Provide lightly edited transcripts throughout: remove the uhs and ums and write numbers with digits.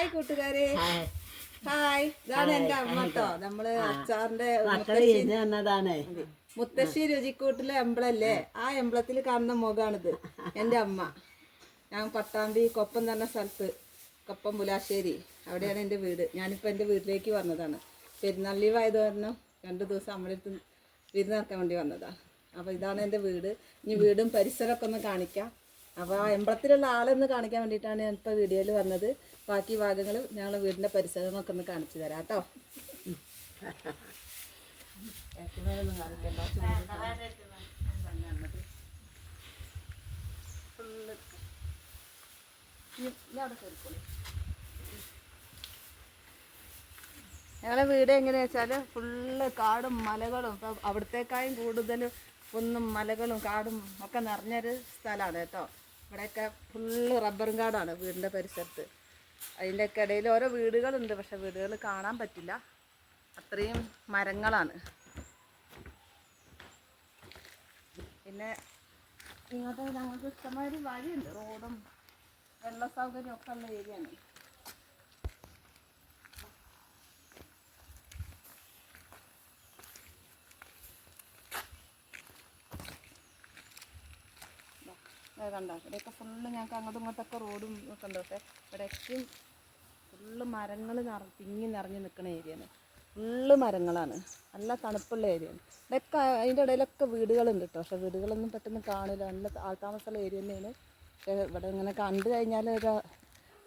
Hi കൂട്ടുകാരെ, hi. ഇതാണ് എന്റെ അമ്മ കേട്ടോ. നമ്മള് അച്ചാറിന്റെ മുത്തശ്ശി രുചിക്കൂട്ടിലെ എംബ്ലല്ലേ, ആ എംബ്ലത്തിൽ കാണുന്ന മുഖാണിത് എന്റെ അമ്മ. ഞാൻ പട്ടാമ്പി കൊപ്പം തന്നെ സ്ഥലത്ത്, കൊപ്പം പുലാശ്ശേരി, അവിടെയാണ് എൻ്റെ വീട്. ഞാനിപ്പോൾ എൻ്റെ വീട്ടിലേക്ക് വന്നതാണ്. പെരുന്നാൾ ലീവ് ആയത് കാരണം 2 ദിവസം നമ്മളടുത്ത് വിരുന്നിറക്കാൻ വേണ്ടി വന്നതാണ്. അപ്പോൾ ഇതാണ് എൻ്റെ വീട്. ഇനി വീടും പരിസരമൊക്കെ ഒന്ന് കാണിക്കാം. അപ്പോൾ ആ എംബ്ലത്തിലുള്ള ആളൊന്ന് കാണിക്കാൻ വേണ്ടിയിട്ടാണ് ഞാൻ ഇപ്പോൾ വീഡിയോയിൽ വന്നത്. ബാക്കി ഭാഗങ്ങൾ ഞങ്ങൾ വീടിൻ്റെ പരിസരമൊക്കെ ഒന്ന് കാണിച്ചു തരാം കേട്ടോ. ഞങ്ങളെ വീട് എങ്ങനെയാ വെച്ചാൽ ഫുള്ള് കാടും മലകളും. ഇപ്പം അവിടത്തേക്കായും കൂടുതൽ കുന്നും മലകളും കാടും ഒക്കെ നിറഞ്ഞൊരു സ്ഥലമാണ് കേട്ടോ. ഇവിടെയൊക്കെ ഫുള്ള് റബ്ബറും കാടാണ് വീടിൻ്റെ പരിസരത്ത്. അതിൻ്റെയൊക്കെ ഇടയിൽ ഓരോ വീടുകളുണ്ട്, പക്ഷെ വീടുകൾ കാണാൻ പറ്റില്ല, അത്രയും മരങ്ങളാണ്. പിന്നെ ഇങ്ങോട്ട് ഞങ്ങൾക്ക് ഇഷ്ടമായൊരു വഴിയുണ്ട്, റോഡും വെള്ള സൗകര്യം ഒക്കെ ഉള്ള ഏരിയയാണ്. കണ്ടോ, ഇവിടെയൊക്കെ ഫുള്ള് ഞങ്ങൾക്ക് അങ്ങോട്ടും ഇങ്ങോട്ടൊക്കെ റോഡും ഒക്കെ ഉണ്ട്. പക്ഷേ ഇവിടെയൊക്കെ ഫുള്ള് മരങ്ങൾ തിങ്ങി നിറഞ്ഞ് നിൽക്കുന്ന ഏരിയയാണ്. ഫുള്ള് മരങ്ങളാണ്, നല്ല തണുപ്പുള്ള ഏരിയയാണ്. ഇവിടെയൊക്കെ അതിൻ്റെ ഇടയിലൊക്കെ വീടുകളുണ്ട് കേട്ടോ. പക്ഷേ വീടുകളൊന്നും പെട്ടെന്ന് കാണില്ല, നല്ല ആൾത്താമസമുള്ള ഏരിയ തന്നെയാണ്. പക്ഷേ ഇവിടെ ഇങ്ങനെ കണ്ടു കഴിഞ്ഞാൽ ഒരു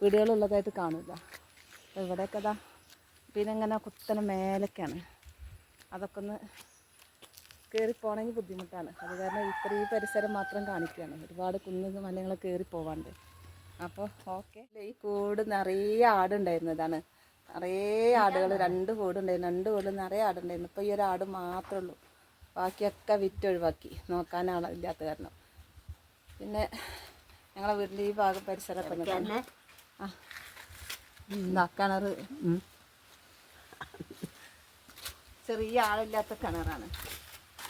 വീടുകളുള്ളതായിട്ട് കാണില്ല. ഇവിടെയൊക്കെ ഇതാ പിന്നെ ഇങ്ങനെ കുത്തനെ മേലൊക്കെയാണ്. അതൊക്കെ ഒന്ന് കയറിപ്പോകണമെങ്കിൽ ബുദ്ധിമുട്ടാണ്. അത് കാരണം ഈ പരിസരം മാത്രം കാണിക്കുകയാണ്. ഒരുപാട് കുന്നും മലങ്ങൾ കയറി പോവാണ്ട്. അപ്പോൾ ഓക്കെ. ഈ കൂട് നിറയെ ആടുണ്ടായിരുന്നതാണ്. നിറയെ ആടുകൾ, 2 കൂടുണ്ടായിരുന്നു. 2 കൂട് നിറയെ ആടുണ്ടായിരുന്നു. ഇപ്പോൾ ഈ ഒരു ആട് മാത്രമേ ഉള്ളൂ. ബാക്കിയൊക്കെ വിറ്റൊഴിവാക്കി, നോക്കാൻ ആളില്ലാത്ത കാരണം. പിന്നെ ഞങ്ങളെ വീട്ടിൻ്റെ ഈ ഭാഗം പരിസരമൊക്കെ തന്നെ കിണറ്, ചെറിയ ആളില്ലാത്ത കിണറാണ്.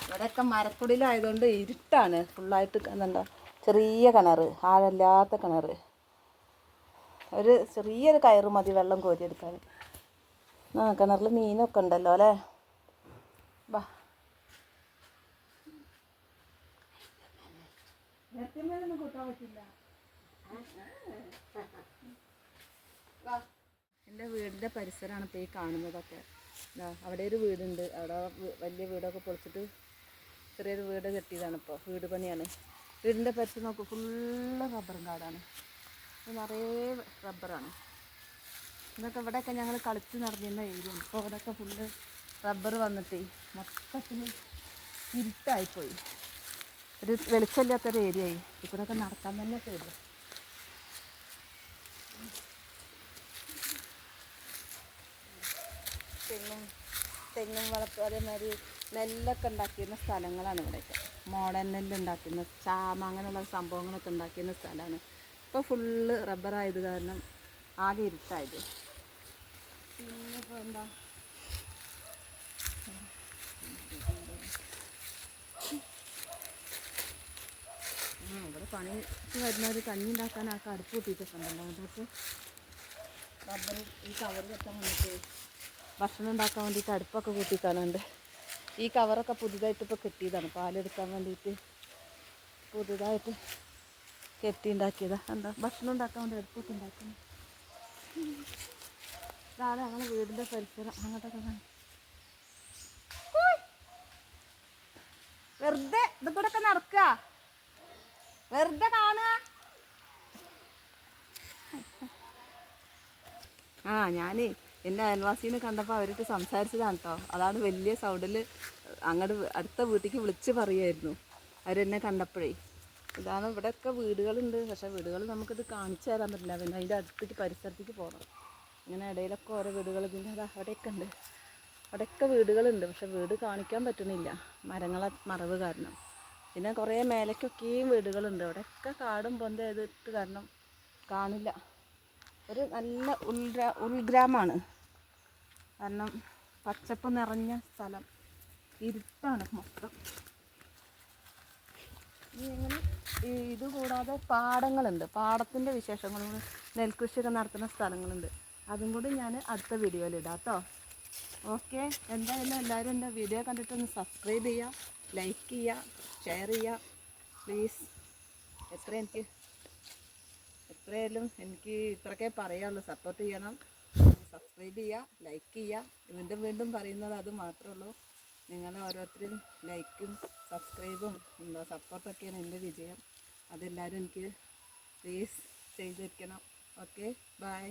ഇവിടെയൊക്കെ മരക്കുടിലായതുകൊണ്ട് ഇരുട്ടാണ് ഫുള്ളായിട്ട്. എന്താ ചെറിയ കിണർ, ആഴമില്ലാത്ത കിണർ. ഒരു ചെറിയൊരു കയറ് മതി വെള്ളം കോരിയെടുക്കാൻ. കിണറിൽ മീനൊക്കെ ഉണ്ടല്ലോ അല്ലേ. ബാ ഒന്നും കൂട്ടാൻ പറ്റില്ല. എൻ്റെ വീടിൻ്റെ പരിസരമാണ് ഇപ്പോൾ ഈ കാണുന്നതൊക്കെ. അവിടെ ഒരു വീടുണ്ട്, അവിടെ വലിയ വീടൊക്കെ പൊളിച്ചിട്ട് ചെറിയൊരു വീട് കെട്ടിയതാണ്. ഇപ്പോൾ വീട് പണിയാണ്. വീടിൻ്റെ പരിസരം നോക്കൂ, ഫുള്ള് റബ്ബറും കാടാണ്, നിറയെ റബ്ബറാണ്. ഇതൊക്കെ ഇവിടെയൊക്കെ ഞങ്ങൾ കളിച്ച് നടന്നിരുന്ന ഏരിയയാണ്. ഇപ്പോൾ ഇവിടെയൊക്കെ ഫുള്ള് റബ്ബർ വന്നിട്ട് മൊത്തത്തിൽ ഇരുട്ടായിപ്പോയി, ഒരു വെളിച്ചമില്ലാത്തൊരു ഏരിയയായി. ഇപ്പോഴൊക്കെ നടക്കാൻ തന്നെ പേടി. തെങ്ങും വളപ്പ്, അതേമാതിരി നെല്ലൊക്കെ ഉണ്ടാക്കിയിരുന്ന സ്ഥലങ്ങളാണ് ഇവിടെയൊക്കെ. മോഡേൺ നെല്ല് ഉണ്ടാക്കുന്ന ചാമ അങ്ങനെയുള്ള സംഭവങ്ങളൊക്കെ ഉണ്ടാക്കിയിരുന്ന സ്ഥലമാണ്. ഇപ്പോൾ ഫുള്ള് റബ്ബറായത് കാരണം ആകെ ഇരുട്ടായത്. പിന്നെ ഇപ്പോൾ എന്താ ഇവിടെ പണിക്ക് വരുന്നവർ കഞ്ഞി ഉണ്ടാക്കാനൊക്കെ അടുപ്പ് കൂട്ടിയിട്ടൊക്കെ ഉണ്ടല്ലോ. അതൊക്കെ റബ്ബർ ഈ കവർ കെട്ടാൻ വേണ്ടിയിട്ട്, ഭക്ഷണം ഉണ്ടാക്കാൻ വേണ്ടിയിട്ട് അടുപ്പൊക്കെ കൂട്ടിക്കാനുണ്ട്. ഈ കവറൊക്കെ പുതുതായിട്ട് ഇപ്പോൾ കെട്ടിയതാണ്, പാലെടുക്കാൻ വേണ്ടിയിട്ട് പുതുതായിട്ട് കെട്ടി ഉണ്ടാക്കിയതാണ്. എന്താ ഭക്ഷണം ഉണ്ടാക്കാൻ വേണ്ടി അടുപ്പൊക്കെ ഉണ്ടാക്കുന്നത്. ഇതാണ് ഞങ്ങളുടെ വീടിൻ്റെ പരിസരം. അങ്ങോട്ടൊക്കെ വെറുതെ ഇത് കൂടെ ഒക്കെ നടക്കുക, വെറുതെ കാണുക. ഞാൻ എൻ്റെ അയൽവാസീനെ കണ്ടപ്പോൾ അവരിട്ട് സംസാരിച്ചതാണ് കേട്ടോ. അതാണ് വലിയ സൗണ്ടിൽ അങ്ങോട്ട് അടുത്ത വീട്ടിലേക്ക് വിളിച്ച് പറയുമായിരുന്നു അവരെന്നെ കണ്ടപ്പോഴേ. ഇതാണ് ഇവിടെയൊക്കെ വീടുകളുണ്ട്, പക്ഷേ വീടുകൾ നമുക്കിത് കാണിച്ചു തരാൻ പറ്റില്ല. പിന്നെ അതിൻ്റെ അടുത്തേക്ക് പരിസരത്തേക്ക് പോകണം. ഇങ്ങനെ ഇടയിലൊക്കെ ഓരോ വീടുകൾ, പിന്നെ അത് അവിടെയൊക്കെ ഉണ്ട്, അവിടെയൊക്കെ വീടുകളുണ്ട്, പക്ഷെ വീട് കാണിക്കാൻ പറ്റുന്നില്ല മരങ്ങളെ മറവ് കാരണം. പിന്നെ കുറേ മേലേക്കൊക്കെയും വീടുകളുണ്ട്. അവിടെയൊക്കെ കാടും പൊന്ത ചെയ്തിട്ട് കാരണം കാണില്ല. ഒരു നല്ല ഉൾഗ്രാമമാണ്, കാരണം പച്ചപ്പ് നിറഞ്ഞ സ്ഥലം, ഇരുട്ടാണ് മൊത്തം. ഇങ്ങനെ ഇത് കൂടാതെ പാടങ്ങളുണ്ട്, പാടത്തിൻ്റെ വിശേഷങ്ങളും നെൽകൃഷിയൊക്കെ നടത്തുന്ന സ്ഥലങ്ങളുണ്ട്. അതും കൂടി ഞാൻ അടുത്ത വീഡിയോയിൽ ഇടാം കേട്ടോ. ഓക്കെ, എന്തായാലും എല്ലാവരും എൻ്റെ വീഡിയോ കണ്ടിട്ടൊന്ന് സബ്സ്ക്രൈബ് ചെയ്യുക, ലൈക്ക് ചെയ്യുക, ഷെയർ ചെയ്യുക പ്ലീസ്. എത്രയായാലും എനിക്ക് ഇത്രയൊക്കെ പറയുള്ളൂ. സപ്പോർട്ട് ചെയ്യണം, സബ്സ്ക്രൈബ് ചെയ്യുക, ലൈക്ക് ചെയ്യുക. വീണ്ടും വീണ്ടും പറയുന്നത് അത് മാത്രമേ ഉള്ളൂ. നിങ്ങളെ ഓരോരുത്തരും ലൈക്കും സബ്സ്ക്രൈബും സപ്പോർട്ടൊക്കെയാണ് എൻ്റെ വിജയം. അതെല്ലാവരും എനിക്ക് പ്ലീസ് ചെയ്തിരിക്കണം. Okay, by.